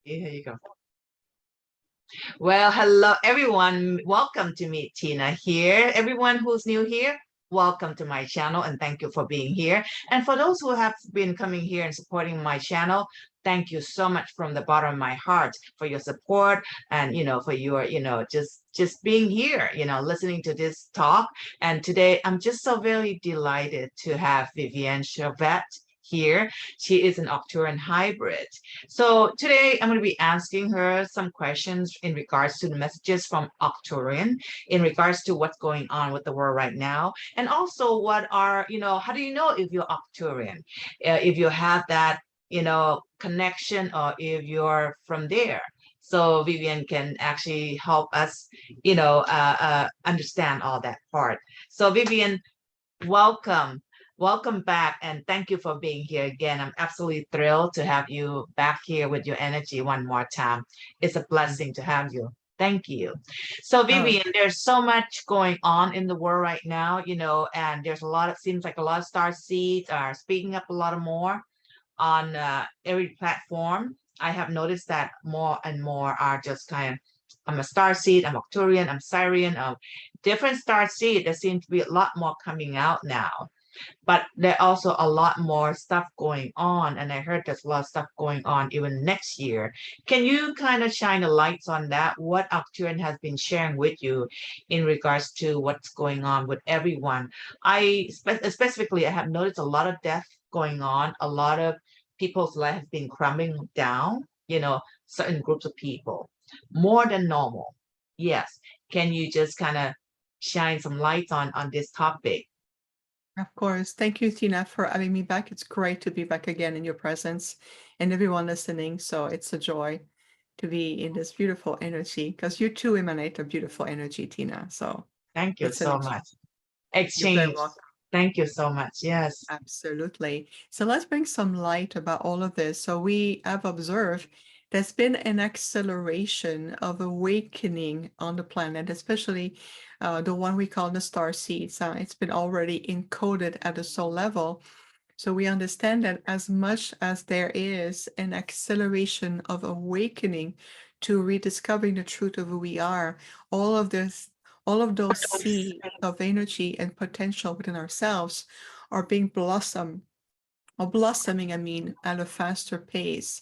Here you go. Well, hello everyone. Welcome to meet Tina here. Everyone who's new here, welcome to my channel and thank you for being here. And for those who have been coming here and supporting my channel, thank you so much from the bottom of my heart for your support and for your just being here, listening to this talk. And today I'm just so very delighted to have Vivian Chatau here. She is an Arcturian hybrid. So today I'm going to be asking her some questions in regards to the messages from Arcturian, in regards to what's going on with the world right now, and also how do you know if you're Arcturian, if you have that, connection, or if you're from there. So Vivian can actually help us, understand all that part. So Vivian, welcome. Welcome back, and thank you for being here again. I'm absolutely thrilled to have you back here with your energy one more time. It's a blessing to have you. Thank you. So, Oh, Vivian, there's so much going on in the world right now, and there's seems like a lot of star seeds are speaking up a lot more on every platform. I have noticed that more and more are just kind of, I'm a star seed, I'm Arcturian, I'm Sirian, different star seed. There seems to be a lot more coming out now, but there also a lot more stuff going on, and I heard there's a lot of stuff going on even next year. Can you kind of shine the lights on that, what Arcturian has been sharing with you in regards to what's going on with everyone? Specifically, I have noticed a lot of death going on, a lot of people's life have been crumbling down, certain groups of people more than normal. Yes, can you just kind of shine some lights on this topic? of course. Thank you, Tina, for having me back. It's great to be back again in your presence and everyone listening. So it's a joy to be in this beautiful energy because you too emanate a beautiful energy, Tina. So Thank you it's an so much. you're very Exchange. welcome. Thank you so much. Yes. Absolutely. So let's bring some light about all of this. So we have observed there's been an acceleration of awakening on the planet, especially the one we call the star seeds. It's been already encoded at the soul level. So we understand that as much as there is an acceleration of awakening to rediscovering the truth of who we are, all of this, all of those seeds of energy and potential within ourselves are being blossomed or blossoming, I mean, at a faster pace.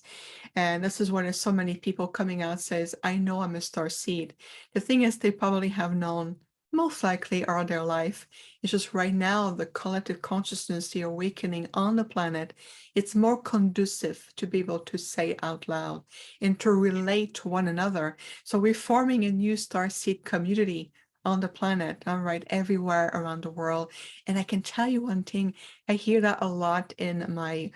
And this is why there's so many people coming out says, I know I'm a star seed. The thing is, they probably have known most likely all their life. It's just right now, the collective consciousness, the awakening on the planet, it's more conducive to be able to say out loud and to relate to one another. So we're forming a new star seed community on the planet, all right, everywhere around the world. And I can tell you one thing, I hear that a lot in my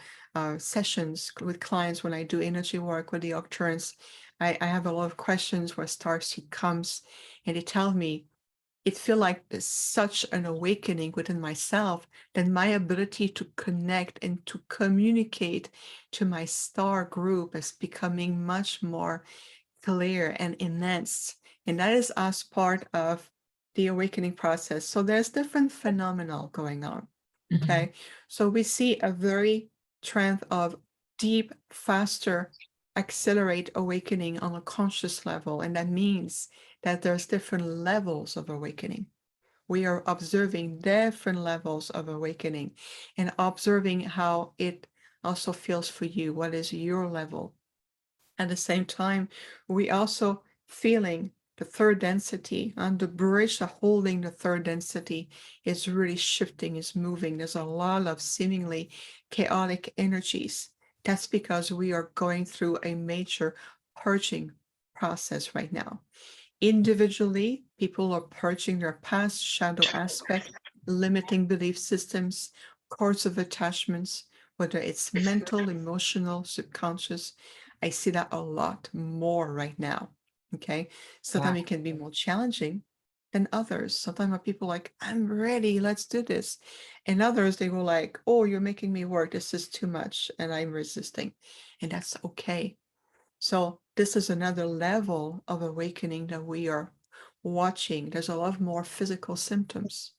sessions with clients when I do energy work with the Arcturians. I have a lot of questions where starseed comes and they tell me it feels like there's such an awakening within myself that my ability to connect and to communicate to my star group is becoming much more clear and enhanced. And that is as part of the awakening process. So there's different phenomena going on. Mhm. Okay. So we see a very trend of deep, faster, accelerate awakening on a conscious level. And that means that there's different levels of awakening. We are observing different levels of awakening and observing how it also feels for you. What is your level? At the same time, we also feeling the third density and the bridge holding the third density is really shifting, is moving. There's a lot of seemingly chaotic energies. That's because we are going through a major purging process right now. Individually, people are purging their past shadow aspect, limiting belief systems, cords of attachments, whether it's mental, emotional, subconscious. I see that a lot more right now. Okay. Yeah. Sometimes it can be more challenging than others. Sometimes people like, I'm ready, let's do this. And others, they go like, oh, you're making me work. This is too much. And I'm resisting. And that's okay. So this is another level of awakening that we are watching. There's a lot more physical symptoms.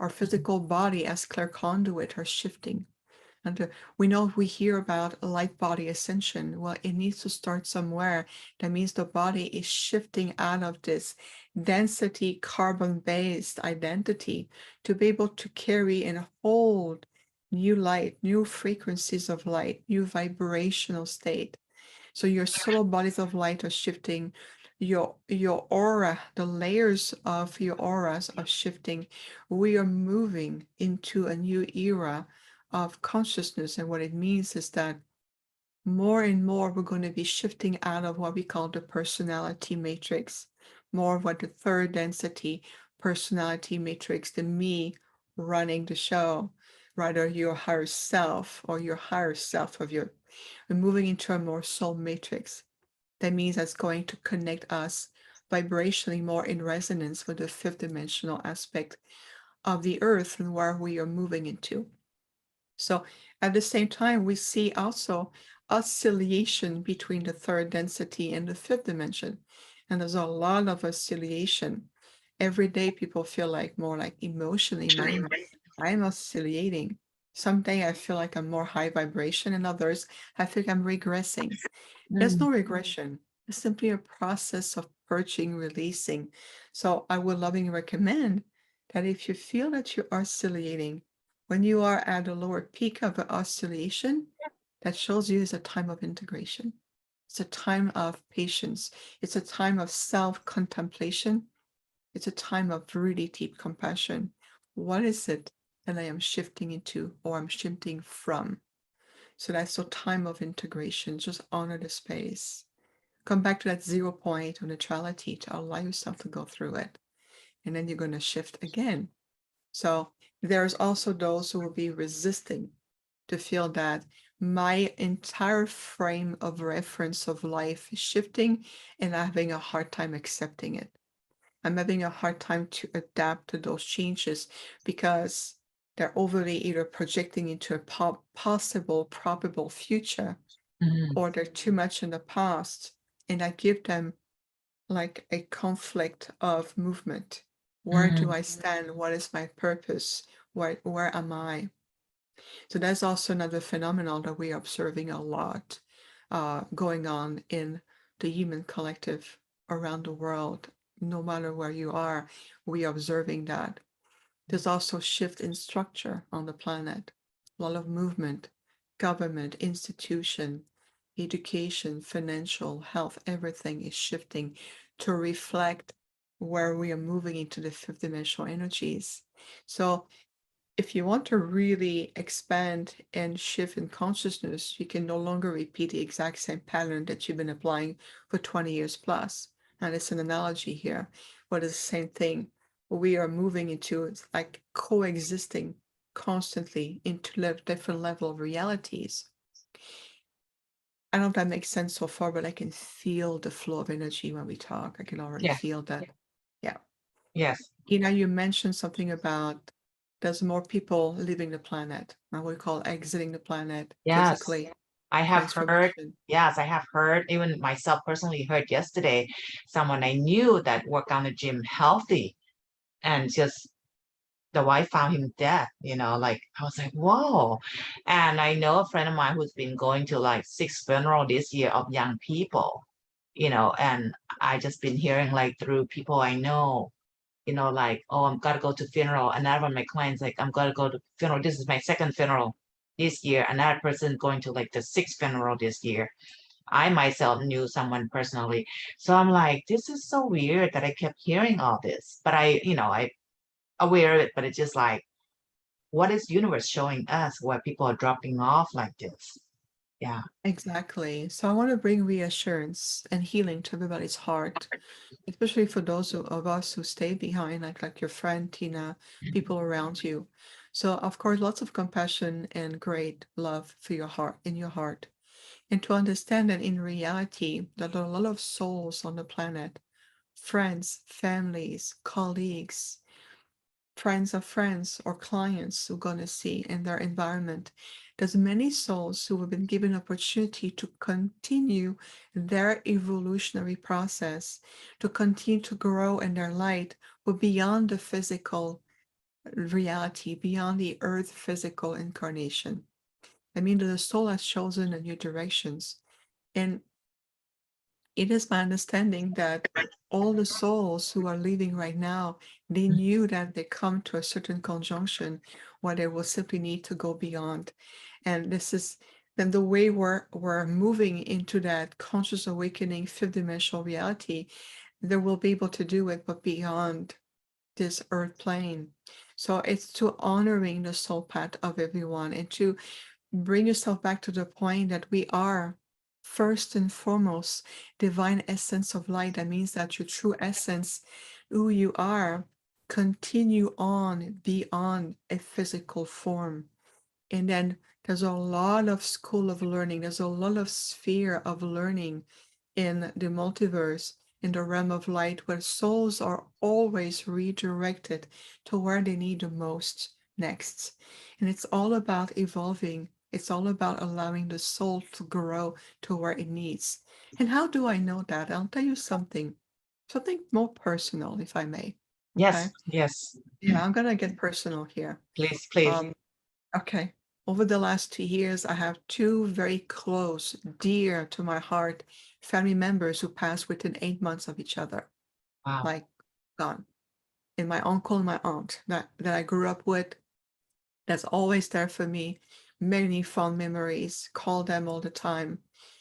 Our Mhm. physical body as clear conduit are shifting. And we know we hear about light body ascension. Well, it needs to start somewhere. That means the body is shifting out of this density carbon-based identity to be able to carry and hold new light, new frequencies of light, new vibrational state. So your solar bodies of light are shifting, your aura, the layers of your auras are shifting. We are moving into a new era of consciousness. And what it means is that more and more we're going to be shifting out of what we call the personality matrix, more of what the third density personality matrix, the me running the show, rather your higher self or your higher self of your, we're moving into a more soul matrix. That means that's going to connect us vibrationally more in resonance with the fifth dimensional aspect of the earth and where we are moving into. So at the same time, we see also oscillation between the third density and the fifth dimension. And there's a lot of oscillation. Every day people feel like more like emotionally, I'm oscillating. Some day I feel like I'm more high vibration, and others I think I'm regressing. There's Mm, no regression. It's simply a process of purging, releasing. So I would lovingly recommend that if you feel that you're oscillating, when you are at a lower peak of the oscillation, that shows you is a time of integration. It's a time of patience. It's a time of self-contemplation. It's a time of really deep compassion. What is it that I am shifting into or I'm shifting from? So that's a time of integration. Just honor the space. Come back to that 0 point of neutrality to allow yourself to go through it. And then you're going to shift again. So there's also those who will be resisting to feel that my entire frame of reference of life is shifting and I'm having a hard time accepting it. I'm having a hard time to adapt to those changes because they're overly either projecting into a possible, probable future, mm, or they're too much in the past. And I give them like a conflict of movement. Where do mm, I stand? What is my purpose? Where am I? So that's also another phenomenon that we are observing a lot going on in the human collective around the world. No matter where you are, we are observing that. There's also shift in structure on the planet, a lot of movement, government, institution, education, financial, health, everything is shifting to reflect where we are moving into the fifth dimensional energies. So if you want to really expand and shift in consciousness, you can no longer repeat the exact same pattern that you've been applying for 20 years plus. And it's an analogy here, but it's the same thing. We are moving into it's like coexisting constantly into different level of realities. I don't know if that makes sense so far, but I can feel the flow of energy when we talk. I can already yes, feel that. Yeah. yes, You mentioned something about there's more people leaving the planet. Now we call exiting the planet yes. physically, I have heard, transformation. yes, I have heard, even myself personally heard yesterday, someone I knew that worked on the gym healthy and just the wife found him dead, like I was like, whoa. And I know a friend of mine who's been going to like 6 funeral this year of young people, and I just been hearing like through people I know, like, oh, I'm gotta go to funeral. Another one of my clients, like, I'm gonna go to funeral. This is my second funeral this year. Another person going to like the 6th funeral this year. I myself knew someone personally. So I'm like, this is so weird that I kept hearing all this. But I aware of it, but it's just like, what is universe showing us where people are dropping off like this? Yeah. Exactly. So I want to bring reassurance and healing to everybody's heart, especially for those of us who stay behind, like your friend Tina, people around you. So of course, lots of compassion and great love for your heart in your heart. And to understand that in reality, there are a lot of souls on the planet, friends, families, colleagues, friends of friends or clients who are going to see in their environment. There's many souls who have been given opportunity to continue their evolutionary process, to continue to grow in their light, but beyond the physical reality, beyond the earth physical incarnation. I mean, the soul has chosen a new directions. And it is my understanding that all the souls who are living right now, they knew that they come to a certain conjunction where they will simply need to go beyond. And this is then the way we're moving into that conscious awakening fifth dimensional reality, they will be able to do it, but beyond this earth plane. So it's to honoring the soul path of everyone and to bring yourself back to the point that we are first and foremost divine essence of light. That means that your true essence, who you are, continue on beyond a physical form. And then there's a lot of school of learning, there's a lot of sphere of learning in the multiverse, in the realm of light, where souls are always redirected to where they need the most next. And it's all about evolving. It's all about allowing the soul to grow to where it needs. And how do I know that? I'll tell you something more personal, if I may. Okay. Yes, yes. Yeah, I'm gonna get personal here. Please, please. Okay. Over the last 2 years, I have two very close, dear to my heart family members who passed within 8 months of each other, Wow. like gone. And my uncle and my aunt that I grew up with, that's always there for me. Many fond memories, call them all the time.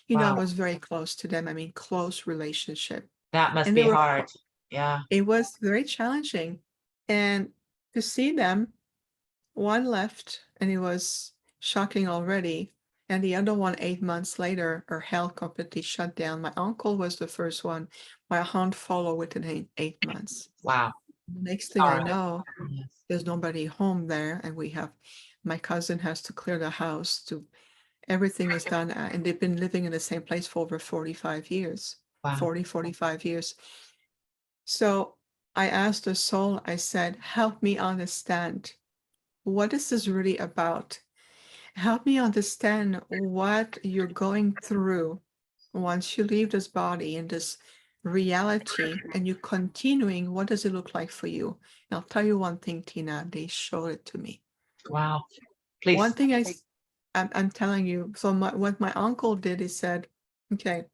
You know, I Wow. was very close to them. I mean, close relationship. That must And be they were, hard. Yeah. it was very challenging. And to see them, one left and it was shocking already. And the other one, 8 months later, her health completely shut down. My uncle was the first one. My aunt followed within 8 months. Wow. The next thing I Sorry. know, Yes. there's nobody home there. And my cousin has to clear the house to, everything is done. And they've been living in the same place for over 45 years, Wow. 45 years. So I asked the soul, I said, help me understand what is this really about? Help me understand what you're going through once you leave this body in this reality and you're continuing. What does it look like for you? And I'll tell you one thing, Tina, they showed it to me. Wow. One Please. thing I'm telling you, so what my uncle did, he said, okay,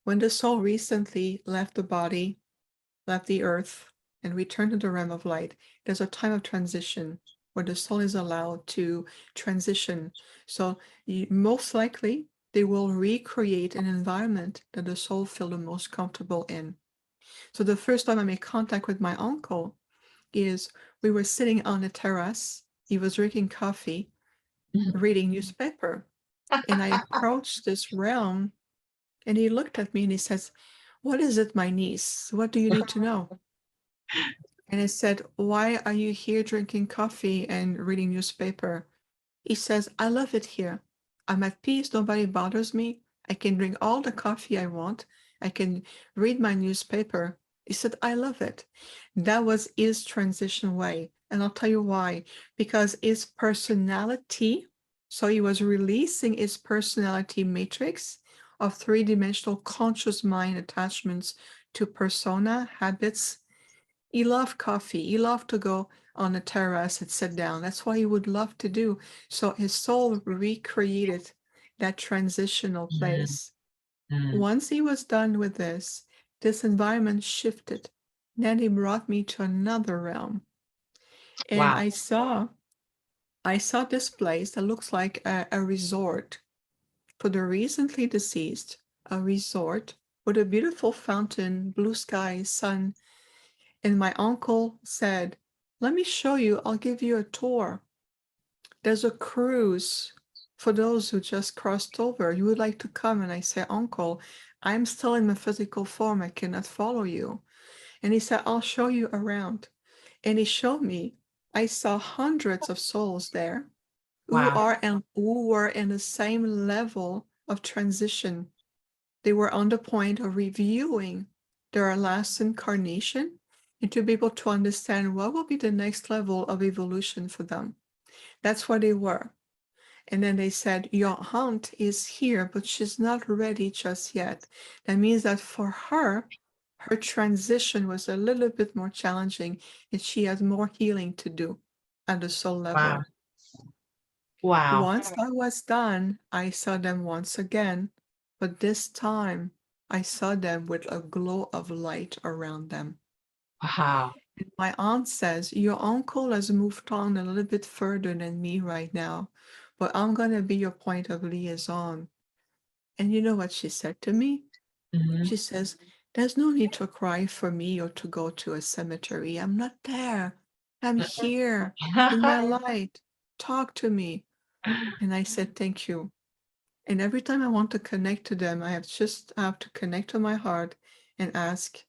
when the soul recently left the body, left the earth, and returned to the realm of light, there's a time of transition where the soul is allowed to transition. So most likely they will recreate an environment that the soul feel the most comfortable in. So the first time I made contact with my uncle is we were sitting on a terrace. He was drinking coffee, reading newspaper, and I approached this realm and he looked at me and he says, "What is it, my niece? What do you need to know?" And I said, "Why are you here drinking coffee and reading newspaper?" He says, "I love it here. I'm at peace. Nobody bothers me. I can drink all the coffee I want. I can read my newspaper." He said, "I love it." That was his transition way. And I'll tell you why. Because his personality, so he was releasing his personality matrix of three-dimensional conscious mind attachments to persona, habits. He loved coffee. He loved to go on a terrace and sit down. That's what he would love to do. So his soul recreated that transitional Mm, place. mm. Once he was done with this environment shifted. Then he brought me to another realm. And Wow. I saw this place that looks like a resort for the recently deceased, a resort with a beautiful fountain, blue sky, sun. And my uncle said, "Let me show you, I'll give you a tour. There's a cruise for those who just crossed over. You would like to come?" And I said, "Uncle, I'm still in the physical form. I cannot follow you." And he said, "I'll show you around." And he showed me. I saw hundreds of souls there Wow. who were in the same level of transition. They were on the point of reviewing their last incarnation and to be able to understand what will be the next level of evolution for them. That's where they were. And then they said, "Your aunt is here, but she's not ready just yet." That means that for her, her transition was a little bit more challenging and she has more healing to do at the soul Wow. level. Wow. Once I was done, I saw them once again, but this time I saw them with a glow of light around them. Wow. And my aunt says, your uncle has moved on a little bit further than me right now, but I'm going to be your point of liaison. And you know what she said to me? Mhm. She says, there's no need to cry for me or to go to a cemetery. I'm not there. I'm here in my light. Talk to me. And I said, thank you. And every time I want to connect to them, I have to connect to my heart and ask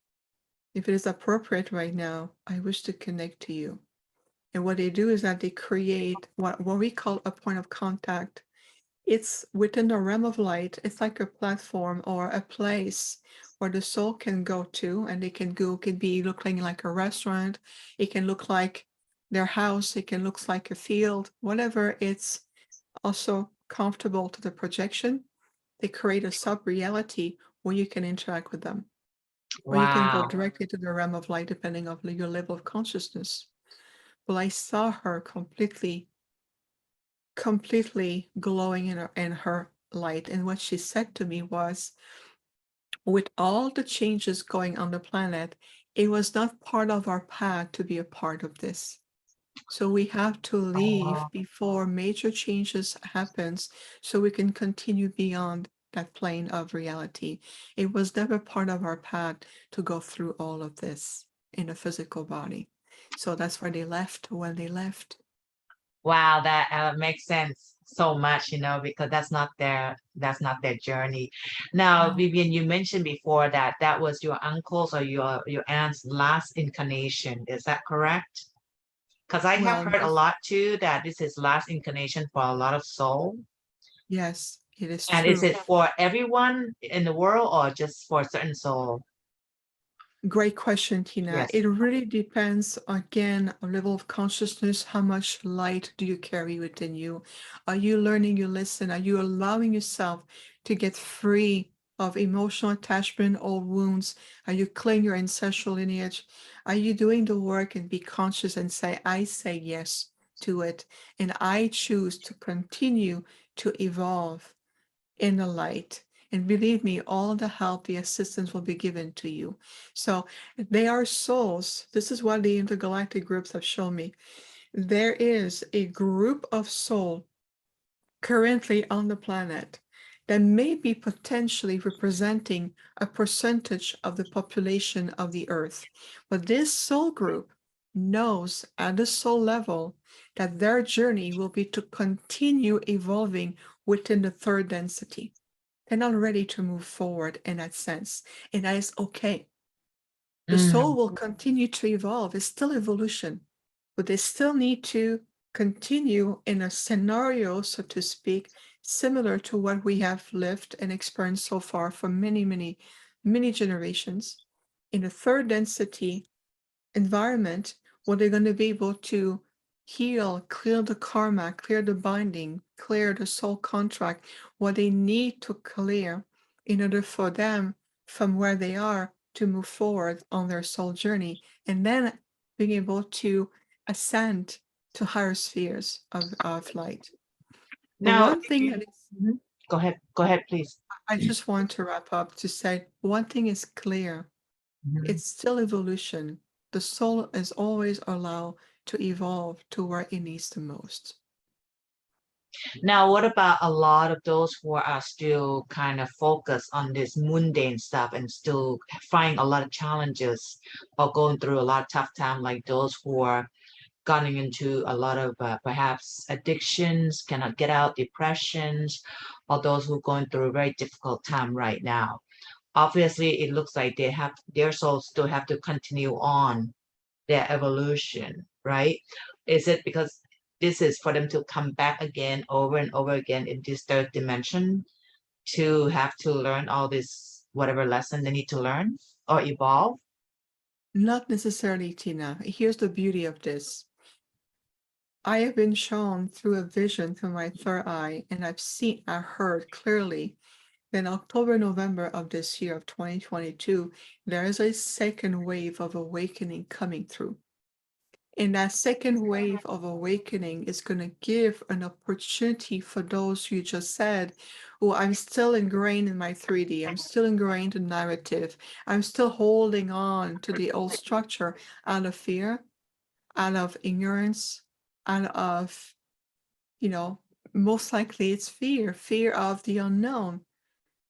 if it is appropriate right now. I wish to connect to you. And what they do is that they create what we call a point of contact. It's within the realm of light. It's like a platform or a place where the soul can go to, and they can go, could be looking like a restaurant. It can look like their house. It can look like a field, whatever. It's also comfortable to the projection. They create a sub-reality where you can interact with them, or you can go Wow. directly to the realm of light depending on your level of consciousness. Well, I saw her completely glowing in her light. And what she said to me was, with all the changes going on the planet, it was not part of our path to be a part of this. So we have to leave Oh, before major changes happens so we can continue beyond that plane of reality. It was never part of our path to go through all of this in a physical body. So that's why they left when they left. wow, that makes sense so much, because that's not their journey. Now, No. Vivian, you mentioned before that that was your uncle's or your aunt's last incarnation. Is that correct? Because I have Well, heard a this, lot too that this is last incarnation for a lot of soul. yes, it is And is true. it for everyone in the world or just for a certain soul? Great question, Tina. Yes. It really depends, again, on level of consciousness. How much light do you carry within you? Are you learning, you listen? Are you allowing yourself to get free of emotional attachment or wounds? Are you clearing your ancestral lineage? Are you doing the work and be conscious and say, I say yes to it, and I choose to continue to evolve in the light. And believe me, all the help, the assistance will be given to you. So they are souls. This is what the intergalactic groups have shown me. There is a group of soul currently on the planet that may be potentially representing a percentage of the population of the earth. But this soul group knows at the soul level that their journey will be to continue evolving within the third density. They're not ready to move forward in that sense. And that is okay. The soul Mm. will continue to evolve. It's still evolution, but they still need to continue in a scenario, so to speak, similar to what we have lived and experienced so far for many, many, many generations in a third density environment where they're going to be able to heal, clear the karma, clear the binding, clear the soul contract, what they need to clear in order for them from where they are to move forward on their soul journey, and then being able to ascend to higher spheres of light. But Now, one thing that is, mhm. Go ahead, please. I just want to wrap up to say one thing is clear. Mhm. It's still evolution. The soul is always allowed to evolve to where it needs the most. Now, what about a lot of those who are still kind of focused on this mundane stuff and still finding a lot of challenges or going through a lot of tough time, like those who are getting into a lot of perhaps addictions, cannot get out, depressions, or those who are going through a very difficult time right now? Obviously, it looks like their souls still have to continue on their evolution, right? Is it because this is for them to come back again over and over again in this third dimension to have to learn all this whatever lesson they need to learn or evolve? Not necessarily, Tina. Here's the beauty of this. I have been shown through a vision through my third eye, and I heard clearly that in October, November of this year of 2022, there is a second wave of awakening coming through. And that second wave of awakening is going to give an opportunity for those you just said, oh, I'm still ingrained in my 3D, I'm still ingrained in narrative, I'm still holding on to the old structure out of fear, out of ignorance, out of, most likely it's fear of the unknown,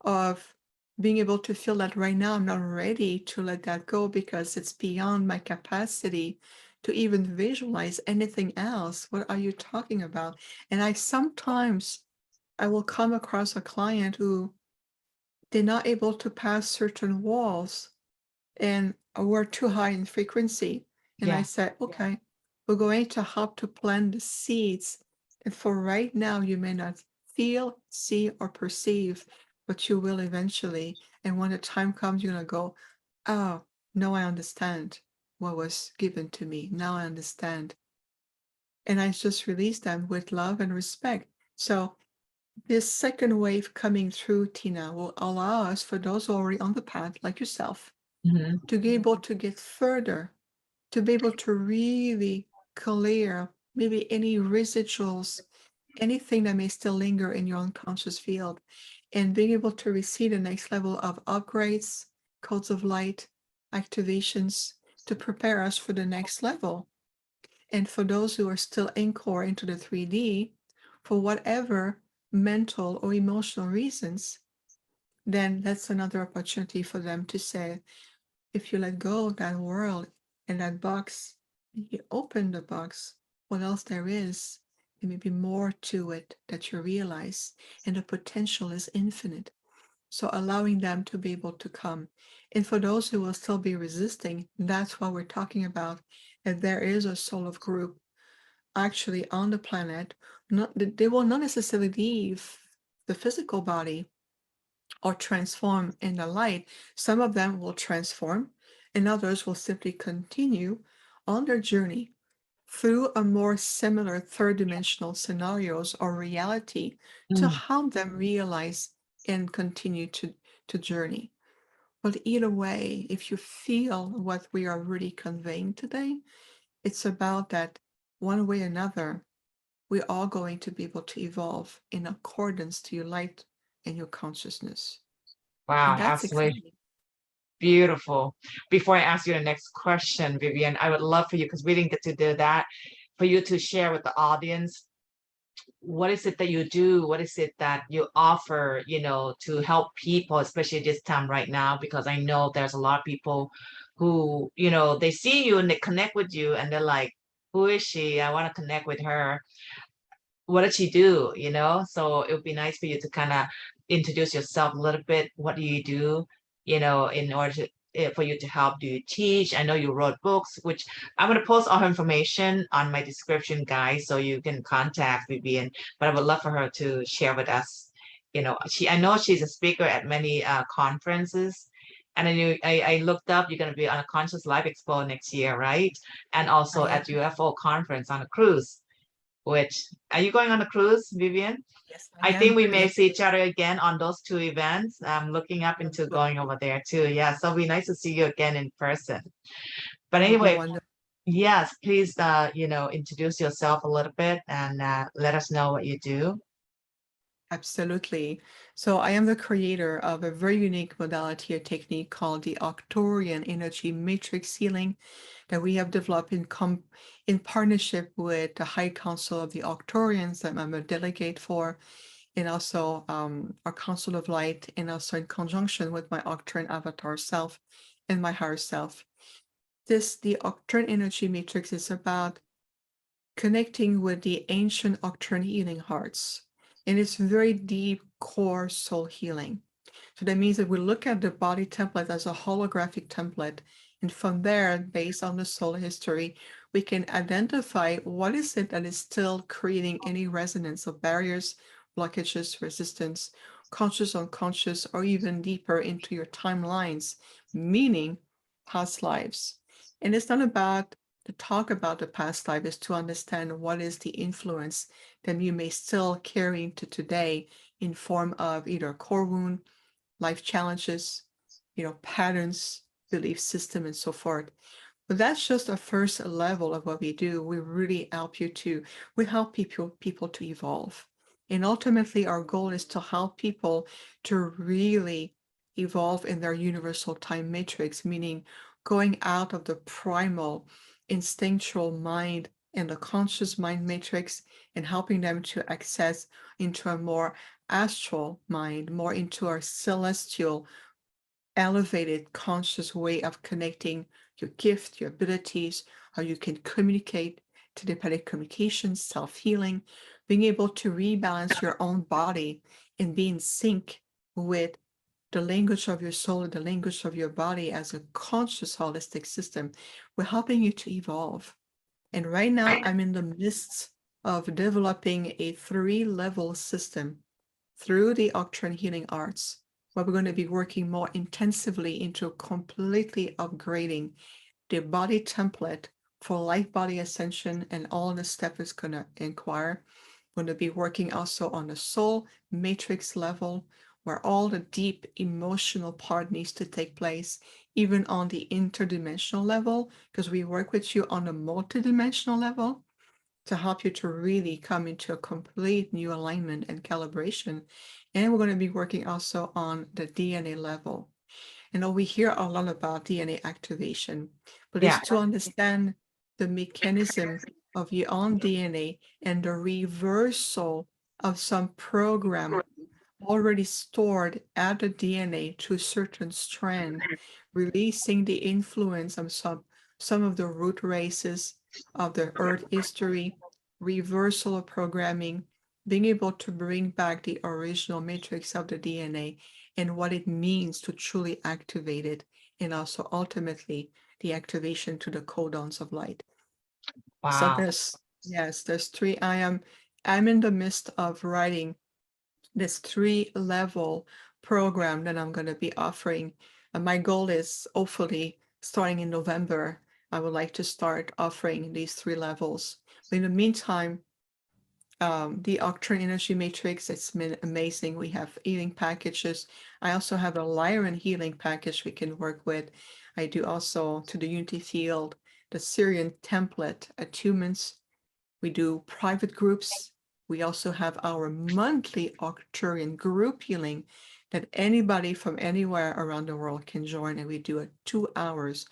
of being able to feel that right now I'm not ready to let that go because it's beyond my capacity to even visualize anything else. What are you talking about? And I will come across a client who they're not able to pass certain walls and we're too high in frequency. And I Yeah. said, okay, we're going to help to plant the seeds. And for right now, you may not feel, see, or perceive, but you will eventually. And when the time comes, you're going to go, oh, now I understand what was given to me. Now I understand. And I just release them with love and respect. So this second wave coming through, Tina, will allow us, for those already on the path, like yourself, Hmm. to be able to get further, to be able to really clear maybe any residuals, anything that may still linger in your unconscious field, and being able to receive the next level of upgrades, codes of light, activations to prepare us for the next level. And for those who are still anchored into the 3D, for whatever mental or emotional reasons, then that's another opportunity for them to say, if you let go of that world and that box, you open the box, what else there is, there may be more to it that you realize, and the potential is infinite. So allowing them to be able to come. And for those who will still be resisting, that's what we're talking about. That there is a soul of group actually on the planet. They will not necessarily leave the physical body or transform in the light. Some of them will transform, and others will simply continue on their journey through a more similar third dimensional scenarios or reality to Mm. help them realize and continue to journey. But either way, if you feel what we are really conveying today, it's about that one way or another, we're all going to be able to evolve in accordance to your light and your consciousness. And Wow, that's absolutely exciting. beautiful. Before I ask you the next question, Vivian, I would love for you, because we didn't get to do that, for you to share with the audience, what is it that you do? What is it that you offer, to help people, especially this time right now? Because I know there's a lot of people who, they see you and they connect with you and they're like, who is she? I want to connect with her. What did she do? So it would be nice for you to kind of introduce yourself a little bit. What do you do, in order to, for you to help? Do you teach? I know you wrote books, which I'm going to post all her information on my description, guys, so you can contact Vivian. But I would love for her to share with us. I know she's a speaker at many conferences. And then I looked up, you're going to be on a Conscious Life Expo next year, right? And I also am. at UFO conference on a cruise. Which, are you going on a cruise, Vivian? Yes, I I think am. we may Next see each year. other again on those two events. I'm looking up into going over there too. Yeah, so it'll be nice to see you again in person. But That would be anyway, wonderful. yes, please, introduce yourself a little bit and let us know what you do. Absolutely. So I am the creator of a very unique modality or technique called the Arcturian energy matrix healing that we have developed in partnership with the High Council of the Arcturians that I'm a delegate for, and also our Council of Light, and also in conjunction with my Arcturian avatar self and my higher self. The Arcturian energy matrix is about connecting with the ancient Arcturian healing hearts. And it's very deep core soul healing. So that means that we look at the body template as a holographic template. And from there, based on the soul history, we can identify what is it that is still creating any resonance of barriers, blockages, resistance, conscious, unconscious, or even deeper into your timelines, meaning past lives. And it's not about to talk about the past life, is to understand what is the influence that you may still carry into today in form of either core wound, life challenges, patterns, belief system, and so forth. But that's just the first level of what we do. We really help we help people to evolve. And ultimately, our goal is to help people to really evolve in their universal time matrix, meaning going out of the primal instinctual mind and the conscious mind matrix and helping them to access into a more astral mind, more into our celestial, elevated, conscious way of connecting your gift, your abilities, how you can communicate, telepathic communication, self-healing, being able to rebalance your own body and be in sync with the language of your soul and the language of your body as a conscious holistic system. We're helping you to evolve. And right now, I'm in the midst of developing a 3-level system through the Arcturian healing arts, where we're going to be working more intensively into completely upgrading the body template for life body ascension and all the steps it's going to inquire. We're going to be working also on the soul matrix level, where all the deep emotional part needs to take place, even on the interdimensional level, because we work with you on a multidimensional level to help you to really come into a complete new alignment and calibration. And we're going to be working also on the DNA level. We hear a lot about DNA activation, but Yeah. it's to understand the mechanism of your own DNA and the reversal of some program already stored at the DNA to a certain strand, releasing the influence of some of the root races of the Earth history, reversal of programming, being able to bring back the original matrix of the DNA and what it means to truly activate it, and also ultimately the activation to the codons of light. So Wow. there's 3. I'm in the midst of writing this 3-level program that I'm going to be offering. And my goal is hopefully starting in November, I would like to start offering these 3 levels. But in the meantime, the Arcturian Energy Matrix, it's been amazing. We have healing packages. I also have a Lyran healing package we can work with. I do also to the Unity Field, the Sirian template attunements. We do private groups. We also have our monthly Arcturian group healing that anybody from anywhere around the world can join. And we do a 2 hours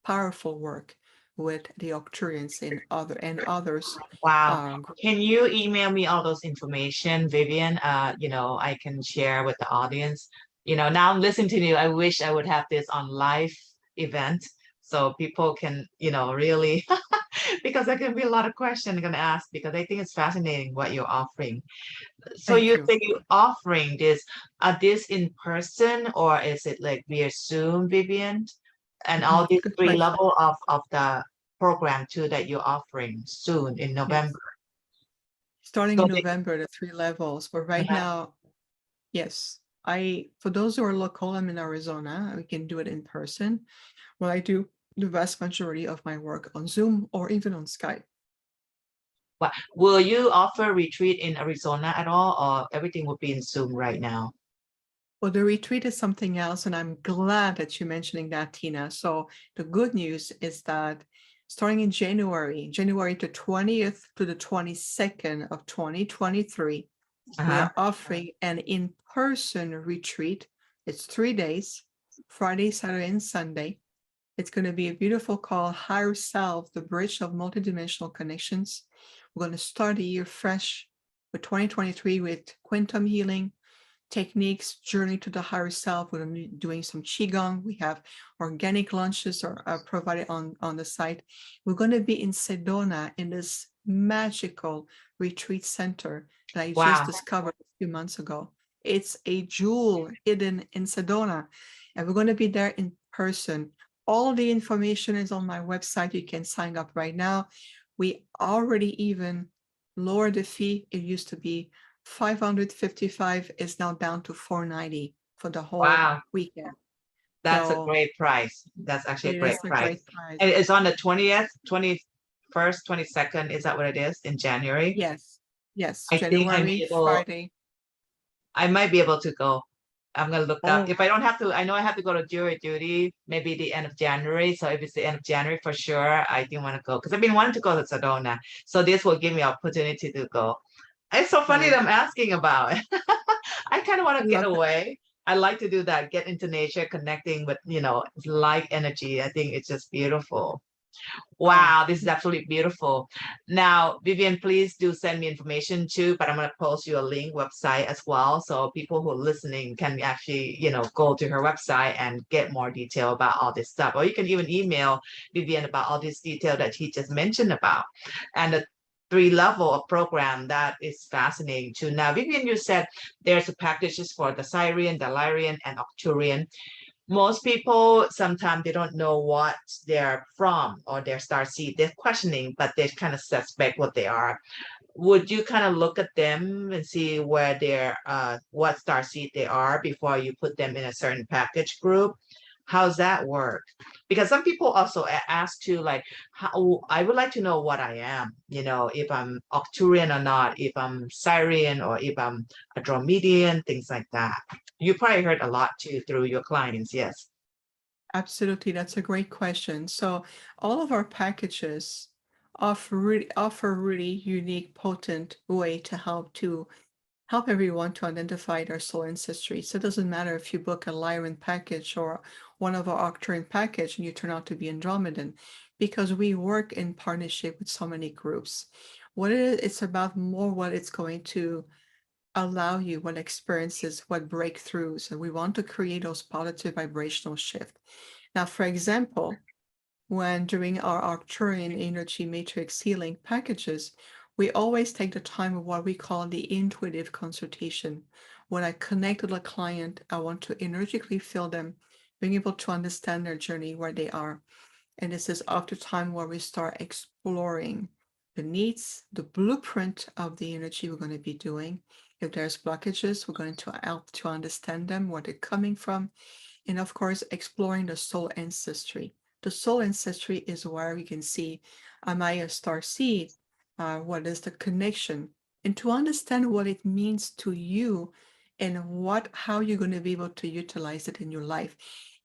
powerful work with the Arcturians and others. Wow. Can you email me all those information, Vivian? I can share with the audience. Now I'm listening to you. I wish I would have this on live event so people can, really, because there can be a lot of questions I'm going to ask because I think it's fascinating what you're offering. So Thank you you. think you're offering this in person or is it like via Zoom, Vivian? And all these Good 3 question. level of the program too that you're offering soon in Yes. November. Starting So in November, the 3 levels. But right now, yes, for those who are local, I'm in Arizona. We can do it in person. Well, I do the vast majority of my work on Zoom or even on Skype. will you offer retreat in Arizona at all, or everything will be in Zoom right now? Well, the retreat is something else, and I'm glad that you're mentioning that, Tina. So the good news is that starting in January the 20th to the 22nd of 2023, we Uh-huh. are offering an in-person retreat. It's 3 days, Friday, Saturday, and Sunday. It's going to be a beautiful call, Higher Self, the Bridge of Multidimensional Connections. We're going to start the year fresh with 2023 with quantum healing techniques, journey to the higher self. We're going to be doing some Qigong. We have organic lunches are provided on the site. We're going to be in Sedona in this magical retreat center that I just Wow. discovered a few months ago. It's a jewel hidden in Sedona, and we're going to be there in person. All the information is on my website. You can sign up right now. We already even lowered the fee. It used to be 555, is now down to 490 for the whole Wow. weekend. That's a So great price. That's actually a it great is a price. great price. And it's on the 20th, 21st, 22nd. Is that what it is in January? Yes, I think I may January, able, Friday. I might be able to go. I'm gonna look up. Oh, If I don't have to, I know I have to go to jury duty, maybe the end of January. So if it's the end of January for sure, I do want to go because I've been wanting to go to Sedona. So this will give me opportunity to go. It's so funny right. that I'm asking about it. I kind of want I to get love that. away. I like to do that, get into nature, connecting with, light energy. I think it's just beautiful. Oh, Wow, this is absolutely beautiful. Now, Vivian, please do send me information too, but I'm going to post you a link website as well. So people who are listening can actually, go to her website and get more detail about all this stuff. Or you can even email Vivian about all this detail that he just mentioned about. And the three level of program that is fascinating too. Now, Vivian, you said there's a packages for the Sirian, the Lyrian, and Arcturian. Most people sometimes they don't know what they're from or their star seed. They're questioning, but they kind of suspect what they are. Would you kind of look at them and see where they're what star seed they are before you put them in a certain package group? How's that work? Because some people also ask too, like, how I would like to know what I am, if I'm Arcturian or not, if I'm Sirian or if I'm Andromedian, things like that. You probably heard a lot too through your clients, yes. absolutely. That's a great question. So all of our packages offer really unique, potent way to help everyone to identify their soul ancestry. So it doesn't matter if you book a Lyran package or one of our Arcturian package and you turn out to be Andromedan, because we work in partnership with so many groups. What it is, it's about more what it's going to allow you, what experiences, what breakthroughs, and we want to create those positive vibrational shift. Now, for example, when doing our Arcturian energy matrix healing packages, we always take the time of what we call the intuitive consultation. When I connect with a client, I want to energetically feel them, being able to understand their journey, where they are. And this is after time where we start exploring the needs, the blueprint of the energy we're going to be doing. If there's blockages, we're going to help to understand them, where they're coming from, and of course, exploring the soul ancestry. The soul ancestry is where we can see, am I a star seed? What is the connection? And to understand what it means to you and how you're going to be able to utilize it in your life.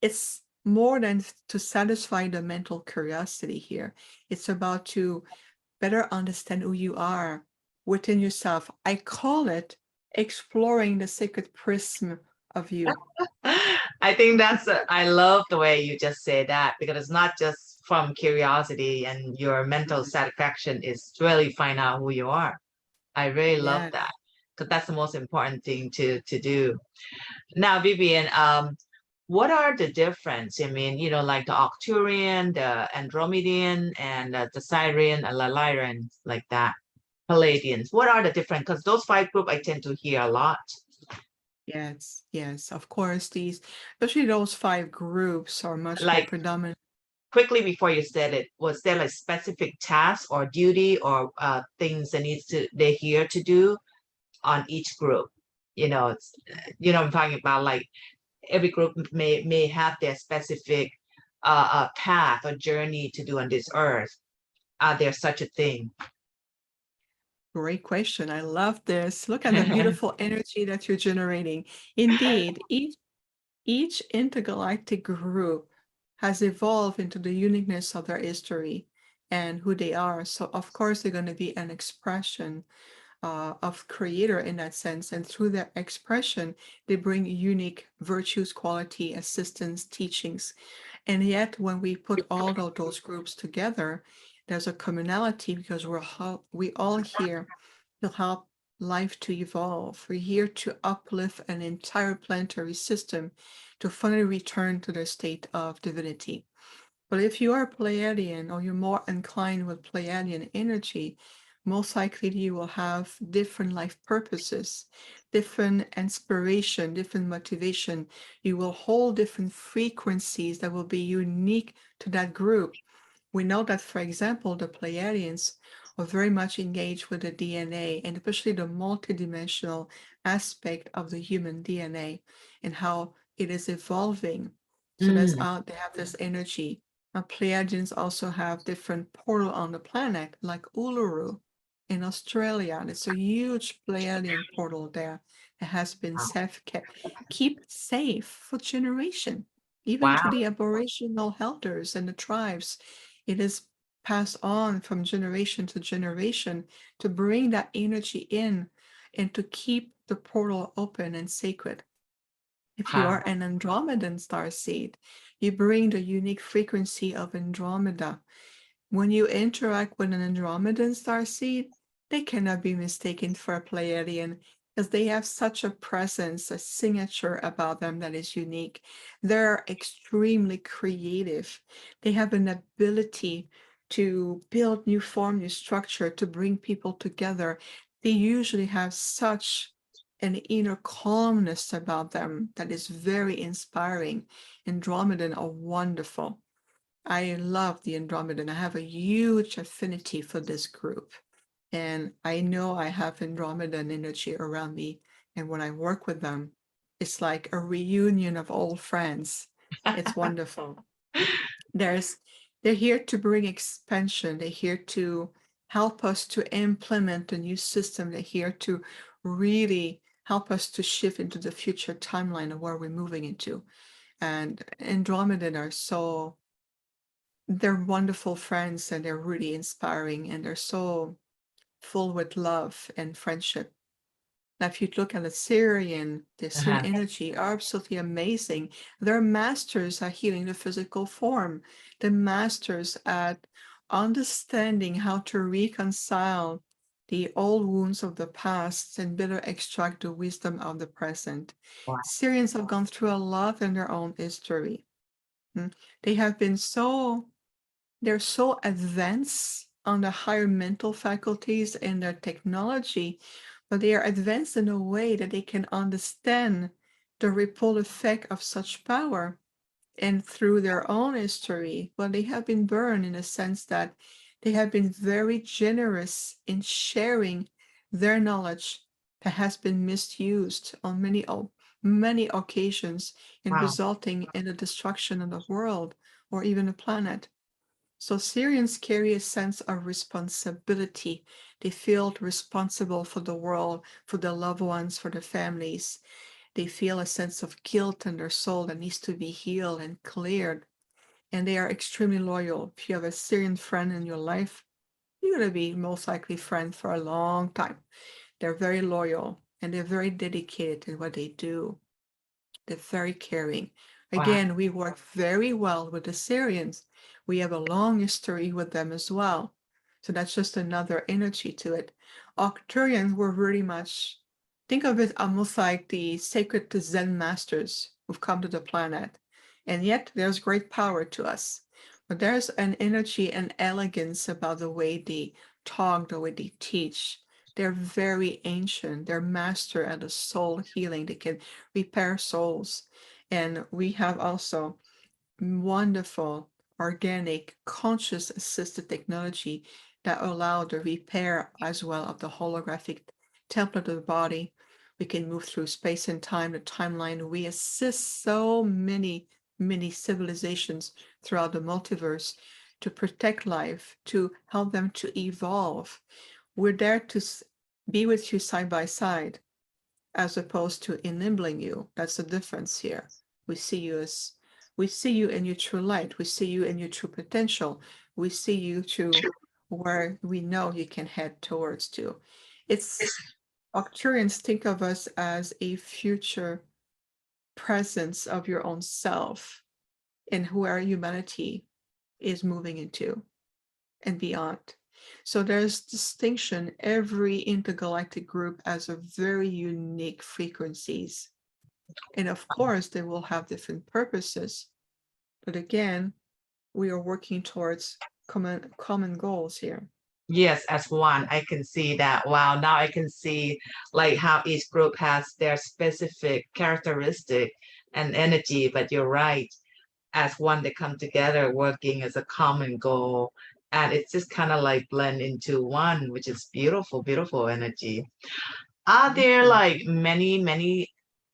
It's more than to satisfy the mental curiosity here. It's about to better understand who you are within yourself. I call it exploring the sacred prism of you. I think I love the way you just say that because it's not just from curiosity and your mental satisfaction is to really find out who you are. I really love Yeah. that because that's the most important thing to do. Now, Vivian, what are the difference? I mean, like the Arcturian, the Andromedian, and the Sirian and the Lyran, like that, Pleiadians. What are the different? Because those five group I tend to hear a lot. Yes, yes, of course, especially those five groups are much more Like predominant. quickly before you said it, was there like specific task or duty or things that they're here to do on each group? I'm talking about like every group may have their specific path or journey to do on this earth. Are there such a thing? Great question. I love this. Look at the beautiful energy that you're generating. Indeed, each intergalactic group has evolved into the uniqueness of their history and who they are. So, of course, they're going to be an expression of creator in that sense. And through their expression, they bring unique virtues, quality, assistance, teachings. And yet, when we put all of those groups together, there's a commonality because we all here to help life to evolve. We're here to uplift an entire planetary system to finally return to their state of divinity. But if you are Pleiadian or you're more inclined with Pleiadian energy, most likely you will have different life purposes, different inspiration, different motivation. You will hold different frequencies that will be unique to that group. We know that, for example, the Pleiadians are very much engaged with the DNA and especially the multidimensional aspect of the human DNA and how it is evolving. So that's Mm, how they have this energy. Pleiadians also have different portal on the planet, like Uluru. in Australia. It's a huge Pleiadian portal there that has been keep safe for generation, even to Wow. the Aboriginal elders and the tribes. It is passed on from generation to generation to bring that energy in and to keep the portal open and sacred. If you are Wow. an Andromedan starseed, you bring the unique frequency of Andromeda. When you interact with an Andromedan starseed, they cannot be mistaken for a Pleiadian because they have such a presence, a signature about them that is unique. They're extremely creative. They have an ability to build new form, new structure, to bring people together. They usually have such an inner calmness about them that is very inspiring. Andromedan are wonderful. I love the Andromedan. I have a huge affinity for this group. And I know I have Andromedan energy around me. And when I work with them, it's like a reunion of old friends. It's wonderful. There's they're here to bring expansion. They're here to help us to implement a new system. They're here to really help us to shift into the future timeline of where we're moving into. And Andromedan are they're wonderful friends and they're really inspiring and they're so full with love and friendship. Now, if you look at the Sirian, the Sirian Uh-huh. energy are absolutely amazing. They're masters at healing the physical form. They're masters at understanding how to reconcile the old wounds of the past and better extract the wisdom of the present. Wow. Syrians have gone through a lot in their own history. They have been they're so advanced on the higher mental faculties and their technology, but they are advanced in a way that they can understand the ripple effect of such power. And through their own history, well, they have been burned in a sense that they have been very generous in sharing their knowledge that has been misused on many occasions and Wow. resulting in the destruction of the world or even the planet. So Syrians carry a sense of responsibility. They feel responsible for the world, for their loved ones, for their families. They feel a sense of guilt in their soul that needs to be healed and cleared. And they are extremely loyal. If you have a Syrian friend in your life, you're going to be most likely friends for a long time. They're very loyal and they're very dedicated in what they do. They're very caring. Wow. Again, we work very well with the Syrians. We have a long history with them as well. So that's just another energy to it. Arcturians were very much, think of it almost like the sacred Zen masters who've come to the planet. And yet there's great power to us. But there's an energy and elegance about the way they talk, the way they teach. They're very ancient. They're master at the soul healing. They can repair souls. And we have also wonderful, organic, conscious assisted technology that allow the repair as well of the holographic template of the body. We can move through space and time, the timeline. We assist so many civilizations throughout the multiverse to protect life, to help them to evolve. We're there to be with you side by side as opposed to enabling you. That's the difference here. We see you as we see you in your true light. We see you in your true potential. We see you to where we know you can head towards to. It's Arcturians think of us as a future presence of your own self and where humanity is moving into and beyond. So there's distinction. Every intergalactic group has a very unique frequencies. And of course, they will have different purposes. But again, we are working towards common goals here. Yes, as one, I can see that. Wow, now I can see like how each group has their specific characteristic and energy, but you're right. As one, they come together working as a common goal. And it's just kind of like blend into one, which is beautiful, beautiful energy. Are Thank there you. like many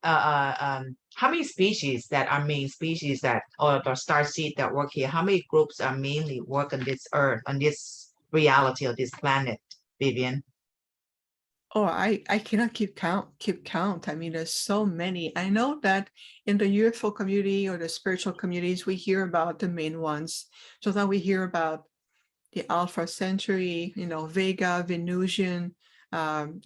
how many species that are main species that or the star seed that work here? How many groups are mainly work on this earth, on this reality of this planet? Vivian? Oh, I cannot keep count. I mean, there's so many. I know that in the UFO community or the spiritual communities, we hear about the main ones. So that we hear about the Alpha Centauri, Vega, Venusian,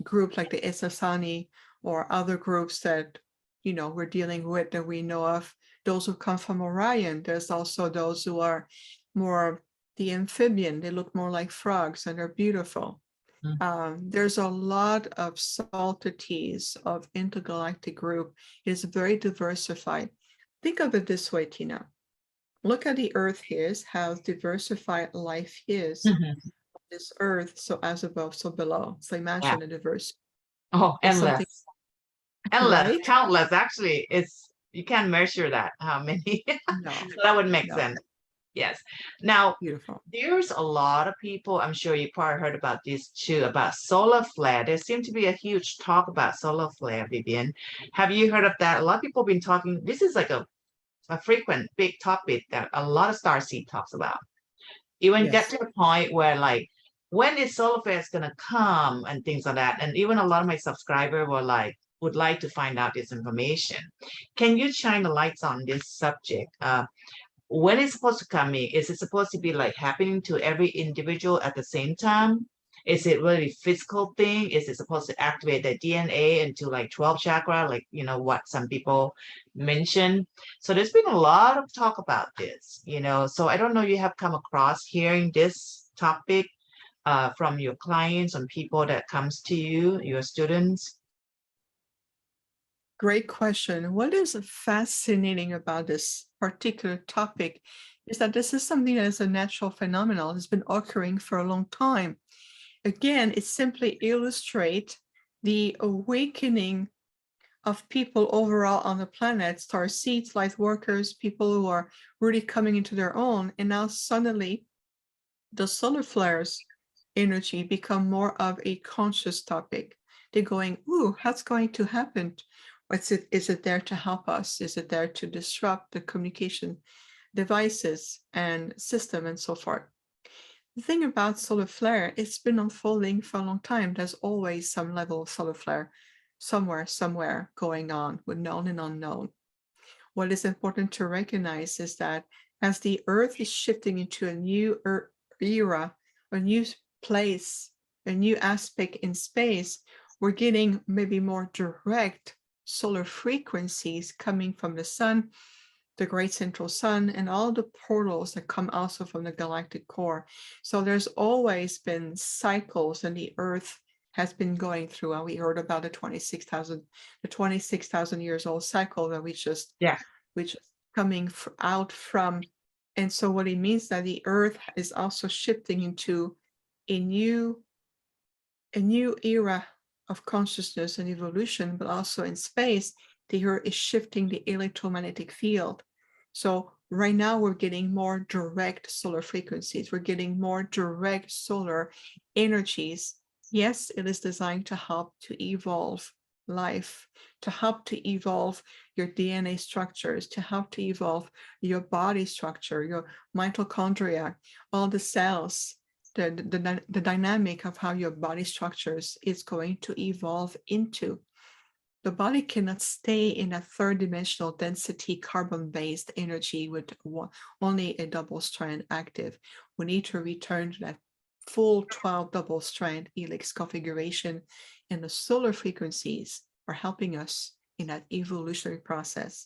group like the Essassani or other groups that, we're dealing with that we know of. Those who come from Orion. There's also those who are more the amphibian. They look more like frogs and they're beautiful. There's a lot of subtleties of intergalactic group. It is very diversified. Think of it this way, Tina. Look at the Earth here, how diversified life is. Mhm. This Earth, so as above, so below. So Yeah. imagine the diverse. Oh, It's something, endless, right? countless. Actually, you can't measure that. How many? No, So that would make no, sense. Yes. Now, beautiful. there's a lot of people, I'm sure you probably heard about this too, about solar flare. There seems to be a huge talk about solar flare, Vivian. Have you heard of that? A lot of people have been talking. This is like a frequent big topic that a lot of starseed talks about. Even get Yes. to a point where like, when is solar flare gonna come and things like that. And even a lot of my subscribers were like, would like to find out this information. Can you shine the lights on this subject? When it's supposed to come in? Is it supposed to be like happening to every individual at the same time? Is it really physical thing? Is it supposed to activate the DNA into like 12 chakra, like what some people mention? So there's been a lot of talk about this. So I don't know you have come across hearing this topic from your clients and people that comes to you, your students. Great question. What is fascinating about this particular topic is that this is something that is a natural phenomenon. It's been occurring for a long time. Again, it simply illustrates the awakening of people overall on the planet, star seeds, light workers, people who are really coming into their own. And now suddenly the solar flares energy become more of a conscious topic. They're going, ooh, what's going to happen? Is it there to help us? Is it there to disrupt the communication devices and system and so forth? The thing about solar flare, it's been unfolding for a long time. There's always some level of solar flare somewhere going on with known and unknown. What is important to recognize is that as the Earth is shifting into a new era, a new place, a new aspect in space, we're getting maybe more direct solar frequencies coming from the sun, the great central sun, and all the portals that come also from the galactic core. So there's always been cycles, and the Earth has been going through, and we heard about the 26,000 years old cycle that we just coming out from. And so what it means that the Earth is also shifting into a new era of consciousness and evolution, but also in space, the Earth is shifting the electromagnetic field. So right now we're getting more direct solar frequencies. We're getting more direct solar energies. Yes, it is designed to help to evolve life, to help to evolve your DNA structures, to help to evolve your body structure, your mitochondria, all the cells, the dynamic of how your body structures is going to evolve into. The body cannot stay in a third dimensional density carbon-based energy with only a double strand active. We need to return to that full 12 double strand helix configuration, and the solar frequencies are helping us in that evolutionary process.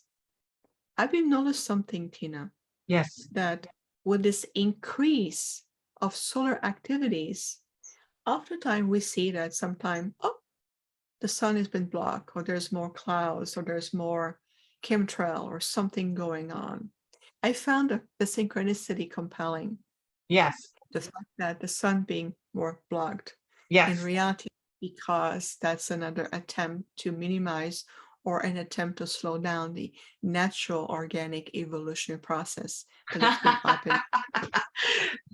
Have you noticed something, Tina? Yes. That with this increase of solar activities, oftentimes we see that sometimes, the sun has been blocked, or there's more clouds, or there's more chemtrail or something going on. I found the synchronicity compelling. Yes. The fact that the sun being more blocked. Yes. In reality, because that's another attempt to minimize or an attempt to slow down the natural organic evolutionary process that has been happening.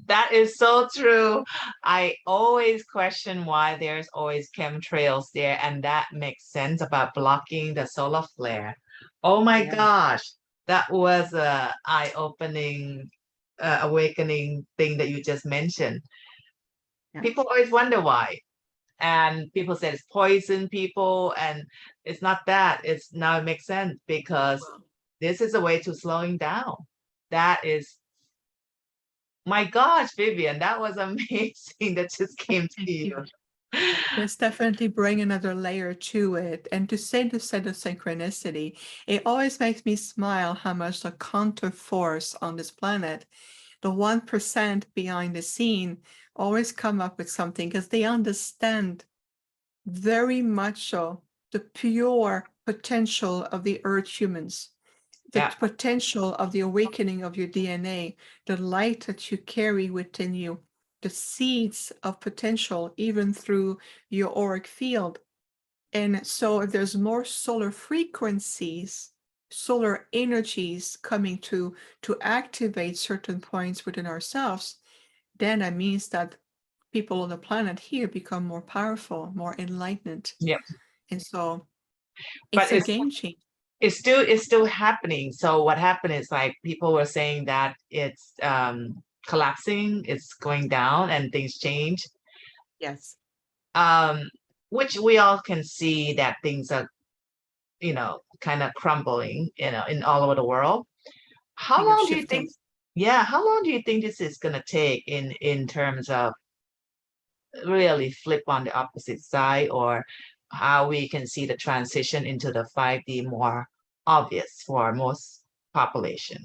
That is so true. I always question why there's always chemtrails there, and that makes sense about blocking the solar flare. Oh my gosh, that was a eye-opening, awakening thing that you just mentioned. Yeah. People always wonder why. And people say it's poison people, and it's not that. It's now it makes sense because Well, this is a way to slowing down. That is, my gosh, Vivian, that was amazing. That just came to thank you. you. Let's definitely bring another layer to it. And to say the set of synchronicity, it always makes me smile how much the counter force on this planet, the 1% behind the scene, always come up with something because they understand very much so the pure potential of the Earth humans, the Yeah, potential of the awakening of your DNA, the light that you carry within you, the seeds of potential, even through your auric field. And so, if there's more solar frequencies, solar energies coming to activate certain points within ourselves, then that means that people on the planet here become more powerful, more enlightened. yeah. And so But it's a game changer. it's still happening. So what happened is like people were saying that it's collapsing, it's going down, and things change. Yes. Um, which we all can see that things are, kind of crumbling, in all over the world. How Things are long do you think? shifting. Yeah, how long do you think this is gonna take in terms of really flip on the opposite side, or how we can see the transition into the 5D more obvious for most population?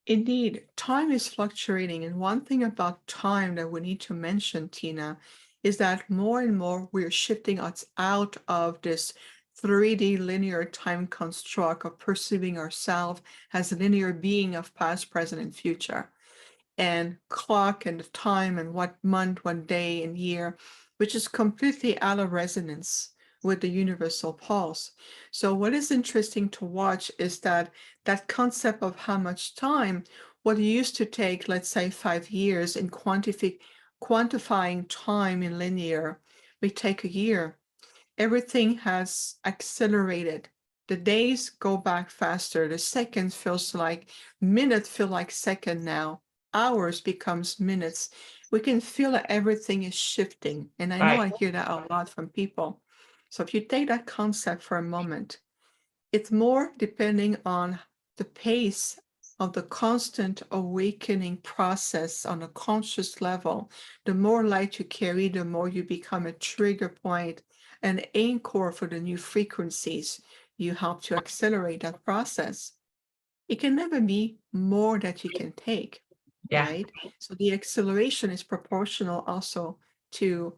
Indeed, time is fluctuating. And one thing about time that we need to mention, Tina, is that more and more we're shifting us out of this 3D linear time construct of perceiving ourselves as a linear being of past, present, and future, and clock and the time and what month, what day and year, which is completely out of resonance with the universal pulse. So what is interesting to watch is that that concept of how much time, what used to take, let's say, 5 years in quantifying time in linear, we take a year. Everything has accelerated. The days go back faster. The seconds feels like minutes feel like second now. Hours becomes minutes. We can feel that everything is shifting. And I know Right. I hear that a lot from people. So if you take that concept for a moment, it's more depending on the pace of the constant awakening process on a conscious level. The more light you carry, the more you become a trigger point, an anchor for the new frequencies. You help to accelerate that process. It can never be more that you can take, Yeah. right? So the acceleration is proportional also to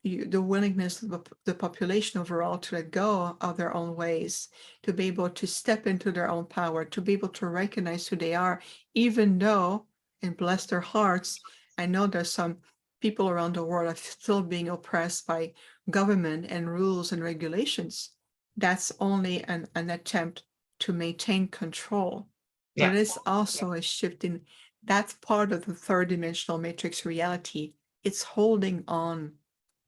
the willingness of the population overall to let go of their own ways, to be able to step into their own power, to be able to recognize who they are, even though, and bless their hearts, I know there's some people around the world are still being oppressed by government and rules and regulations. That's only an attempt to maintain control. Yeah. But it's also a shift in that's part of the third dimensional matrix reality. It's holding on,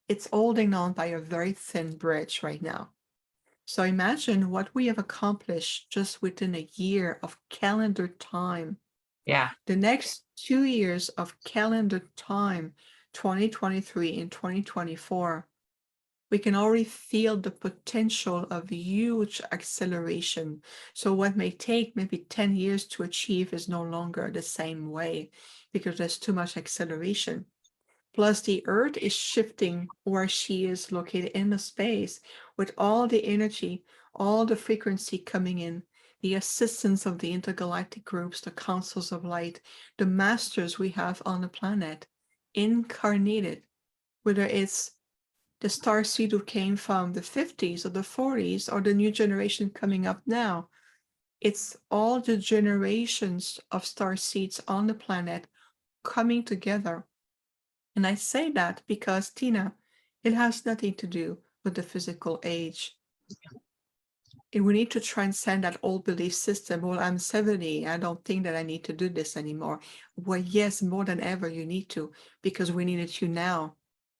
it's holding on by a very thin bridge right now. So imagine what we have accomplished just within a year of calendar time. Yeah. The next 2 years of calendar time, 2023 and 2024, we can already feel the potential of huge acceleration. So what may take maybe 10 years to achieve is no longer the same way because there's too much acceleration. Plus, the Earth is shifting where she is located in the space with all the energy, all the frequency coming in, the assistance of the intergalactic groups, the councils of light, the masters we have on the planet, incarnated, whether it's the star seed who came from the 50s or the 40s or the new generation coming up now. It's all the generations of star seeds on the planet coming together. And I say that because, Tina, it has nothing to do with the physical age. And we need to transcend that old belief system. Well, I'm 70. I don't think that I need to do this anymore. Well, yes, more than ever, you need to, because we need you now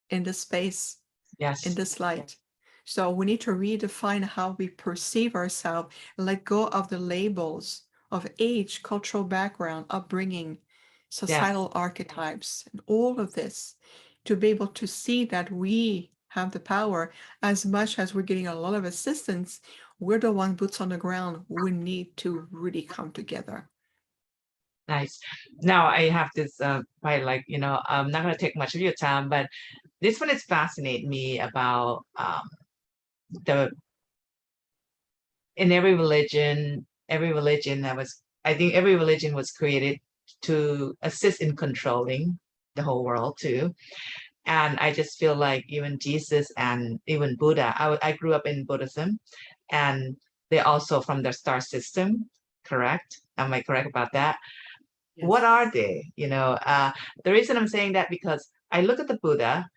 in this space, in Yes. this light. So we need to redefine how we perceive ourselves, let go of the labels of age, cultural background, upbringing, societal archetypes, and all of this, to be able to see that we have the power. As much as we're getting a lot of assistance, we're the one boots on the ground. We need to really come together. Nice. Now I have this quite like, I'm not going to take much of your time, but this one is fascinating me about the in every religion that was, I think every religion was created to assist in controlling the whole world too. And I just feel like even Jesus and even Buddha, I grew up in Buddhism, and they're also from the star system, correct? Am I correct about that? What Yes. are they? The reason I'm saying that because I look at the Buddha,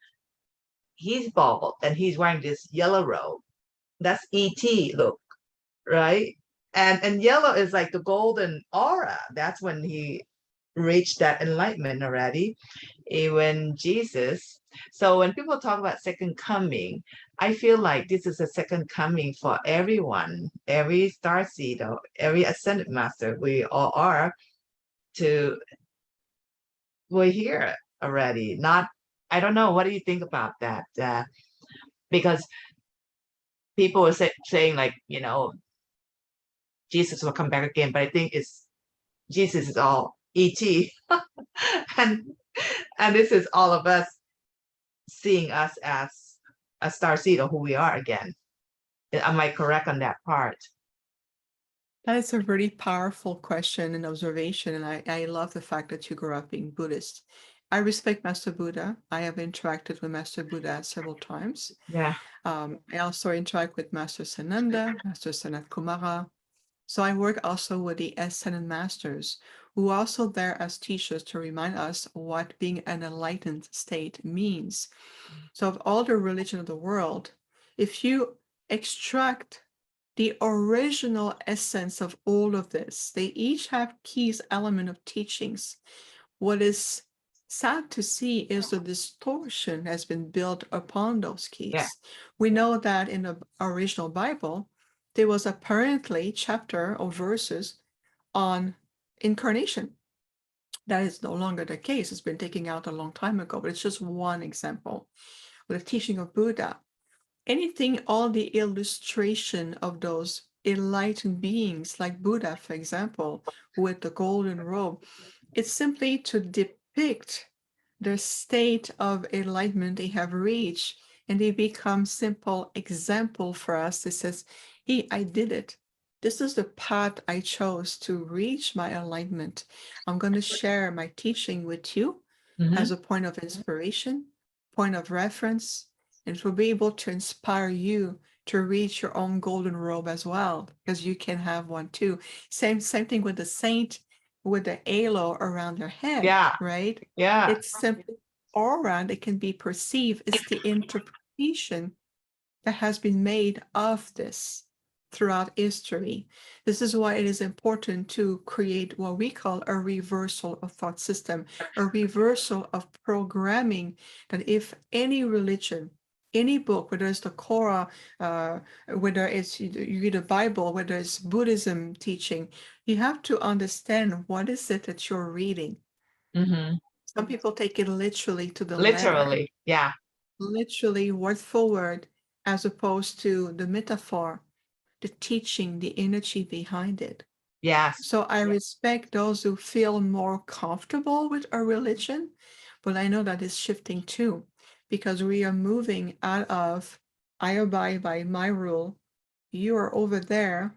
he's bald and he's wearing this yellow robe. That's ET look, right? And yellow is like the golden aura. That's when he reached that enlightenment already. Even Jesus. So when people talk about second coming, I feel like this is a second coming for everyone, every star seed or every ascended master. We all are to we're here already. Not, I don't know. What do you think about that? Because people were saying like, Jesus will come back again, but I think it's Jesus is all ET, and and this is all of us seeing us as a star seed of who we are again. Am I correct on that part? That is a really powerful question and observation, and I love the fact that you grew up being Buddhist. I respect Master Buddha. I have interacted with Master Buddha several times. Yeah. I also interact with Master Sananda, Master Sanat Kumara. So I work also with the Ascended Masters, who are also there as teachers to remind us what being an enlightened state means. So of all the religion of the world, if you extract the original essence of all of this, they each have keys element of teachings. What is sad to see is the distortion has been built upon those Yeah. keys. We know that in the original Bible, there was apparently chapter or verses on incarnation. That is no longer the case. It's been taken out a long time ago, but it's just one example. With the teaching of Buddha, anything, all the illustration of those enlightened beings, like Buddha, for example, with the golden robe, it's simply to depict the state of enlightenment they have reached, and they become simple example for us that says, hey, I did it. This is the path I chose to reach my enlightenment. I'm going to share my teaching with you Mm-hmm. as a point of inspiration, point of reference, and it will be able to inspire you to reach your own golden robe as well, because you can have one too. Same thing with the saint with the halo around their head, Yeah. right? Yeah. It's simply aura that can be perceived. It's the interpretation that has been made of this throughout history. This is why it is important to create what we call a reversal of thought system, a reversal of programming, that if any religion, any book, whether it's the Korah, whether it's you read the Bible, whether it's Buddhism teaching, you have to understand what is it that you're reading. Mm-hmm. Some people take it literally to the letter, Literally. Yeah. literally word for word, as opposed to the metaphor, the teaching, the energy behind it. Yes. So I respect those who feel more comfortable with a religion, but I know that is shifting too, because we are moving out of I abide by my rule, you are over there,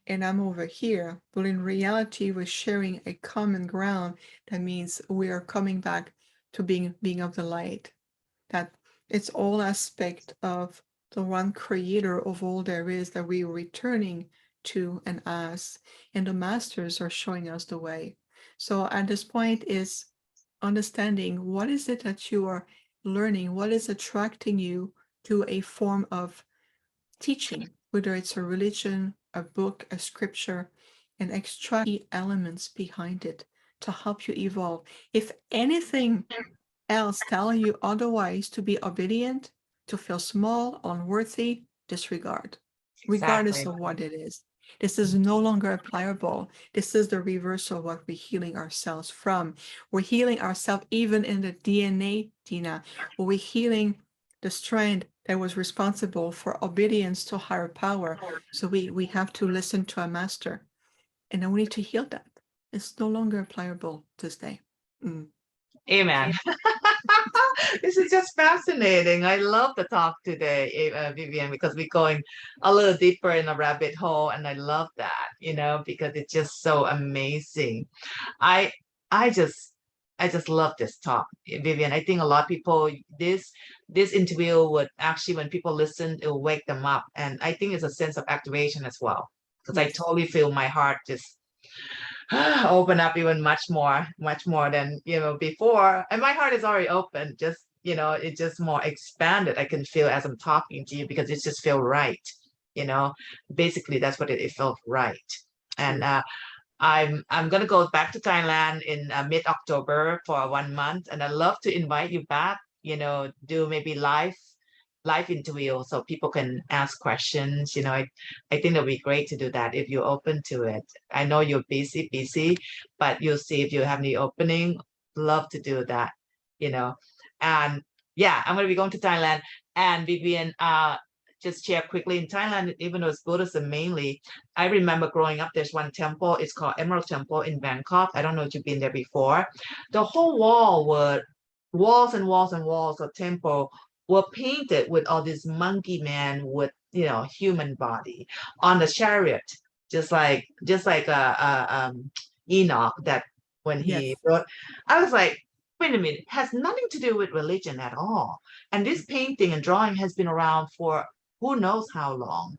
and I'm over here. But in reality, we're sharing a common ground. That means we are coming back to being of the light. That it's all aspect of the one creator of all there is that we are returning to and as, and the masters are showing us the way. So at this point is understanding what is it that you are learning, what is attracting you to a form of teaching, whether it's a religion, a book, a scripture, and extract key elements behind it to help you evolve. If anything else tell you otherwise, to be obedient, to feel small, unworthy, disregard, regardless Exactly. of what it is. This is no longer applicable. This is the reversal of what we're healing ourselves from. We're healing ourselves even in the DNA, Tina, where we're healing the strand that was responsible for obedience to higher power. So we have to listen to our master. And then we need to heal that. It's no longer applicable this day. Amen. This is just fascinating. I love the talk today, Vivian, because we're going a little deeper in a rabbit hole, and I love that, because it's just so amazing. I I just love this talk, Vivian. I think a lot of people this interview would actually, when people listen, it will wake them up, and I think it's a sense of activation as well, because I Yes. totally feel my heart just open up even much more than before, and my heart is already open, just it's just more expanded. I can feel as I'm talking to you, because it just feel right, you know basically that's what it felt right. And I'm gonna go back to Thailand in mid-October for 1 month, and I'd love to invite you back, do maybe live interview so people can ask questions. I think it'll be great to do that if you're open to it. I know you're busy, but you'll see if you have any opening. Love to do that, you know. And yeah, I'm gonna be going to Thailand. And Vivian, just share quickly, in Thailand, even though it's Buddhism mainly, I remember growing up, there's one temple, it's called Emerald Temple in Bangkok. I don't know if you've been there before. The whole wall were walls and walls and walls of temple were painted with all this monkey man with human body on the chariot, just like Enoch, that when he Yes. wrote. I was like, wait a minute, it has nothing to do with religion at all. And this painting and drawing has been around for who knows how long.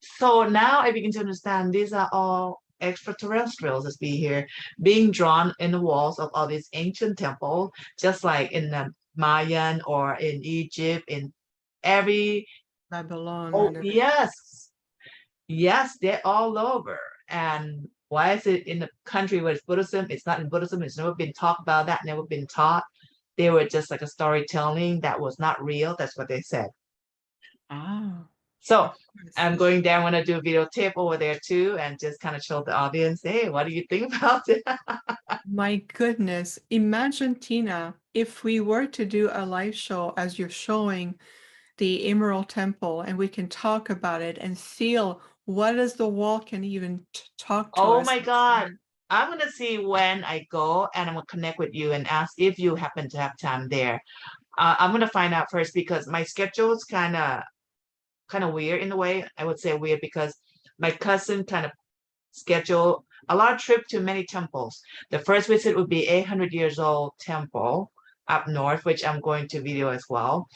So now I begin to understand these are all extraterrestrials, as we hear, being drawn in the walls of all these ancient temples, just like in the Mayan or in Egypt, in every. Babylon Oh, and everything. yes. Yes, they're all over. And why is it in a country where it's Buddhism? It's not in Buddhism. It's never been talked about that, never been taught. They were just like a storytelling that was not real. That's what they said. Ah, So of course. I'm going there. I want to do a videotape over there too, and just kind of show the audience, hey, what do you think about it? My goodness. Imagine, Tina, if we were to do a live show as you're showing the Emerald Temple, and we can talk about it and feel what is the wall can even talk to Oh us. my God. I'm going to see when I go, and I'm going to connect with you and ask if you happen to have time there. I'm going to find out first, because my schedule is kind of weird in a way. I would say weird because my cousin kind of schedule a lot of trip to many temples. The first visit would be 800 years old temple up north, which I'm going to video as well.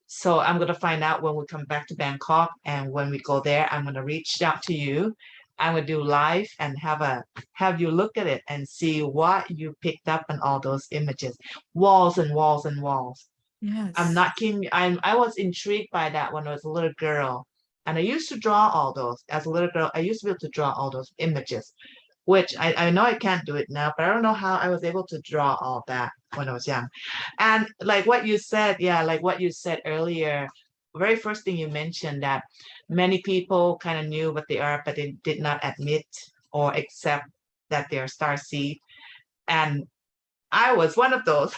So I'm going to find out when we come back to Bangkok, and when we go there, I'm going to reach out to you. I'm going to do live and have you look at it and see what you picked up on all those images, walls and walls and walls. I'm Yes. not kidding. I was intrigued by that when I was a little girl. And I used to draw all those. As a little girl, I used to be able to draw all those images, which I know I can't do it now, but I don't know how I was able to draw all that when I was young. And like what you said, yeah, like what you said earlier, very first thing you mentioned, that many people kind of knew what they are, but they did not admit or accept that they're starseed. And I was one of those.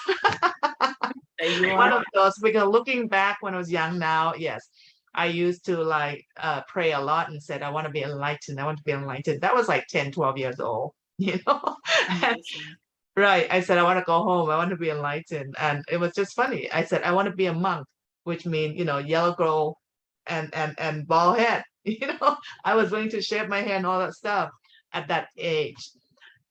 There you One are. of those, because looking back when I was young now, yes, I used to pray a lot and said, I want to be enlightened. I want to be enlightened. That was like 10, 12 years old, And, Amazing. right. I said, I want to go home. I want to be enlightened. And it was just funny. I said, I want to be a monk, which means, yellow girl and bald head. I was willing to shave my hair and all that stuff at that age.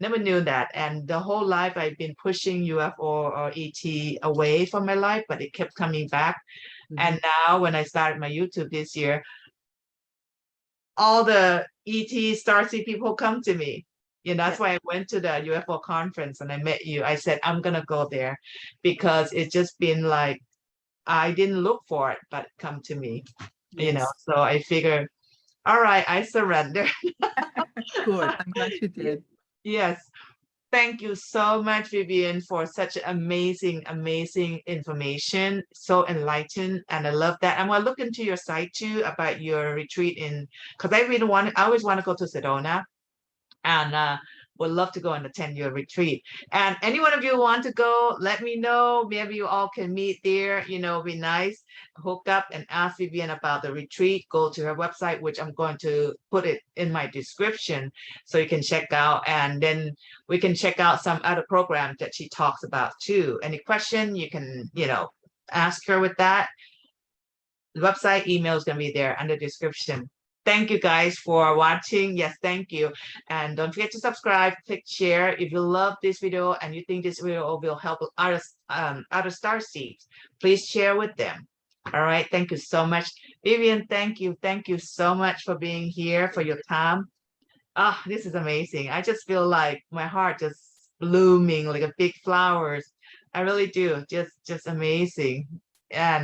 Never knew that. And the whole life I've been pushing UFO or ET away from my life, but it kept coming back. And now when I started my YouTube this year, all the ET Starseed people come to me. That's Yes. why I went to the UFO conference and I met you. I said, I'm gonna go there, because it's just been like, I didn't look for it, but it come to me, Yes. so I figured, all right, I surrender. Good. I'm glad you did. Yes. Thank you so much, Vivian, for such amazing, amazing information. So enlightened, and I love that. I'm gonna look into your site too about your retreat because I always want to go to Sedona, and would love to go on a 10-year retreat. And any one of you want to go, let me know. Maybe you all can meet there. Be nice. Hook up and ask Vivian about the retreat. Go to her website, which I'm going to put it in my description so you can check out. And then we can check out some other programs that she talks about too. Any question, you can, ask her with that. The website email is going to be there under the description. Thank you guys for watching. Yes, thank you. And don't forget to subscribe, click share. If you love this video and you think this video will help other star seeds, please share with them. All right. Thank you so much. Vivian, thank you. Thank you so much for being here, for your time. Ah, this is amazing. I just feel like my heart just blooming like a big flowers. I really do. Just amazing. And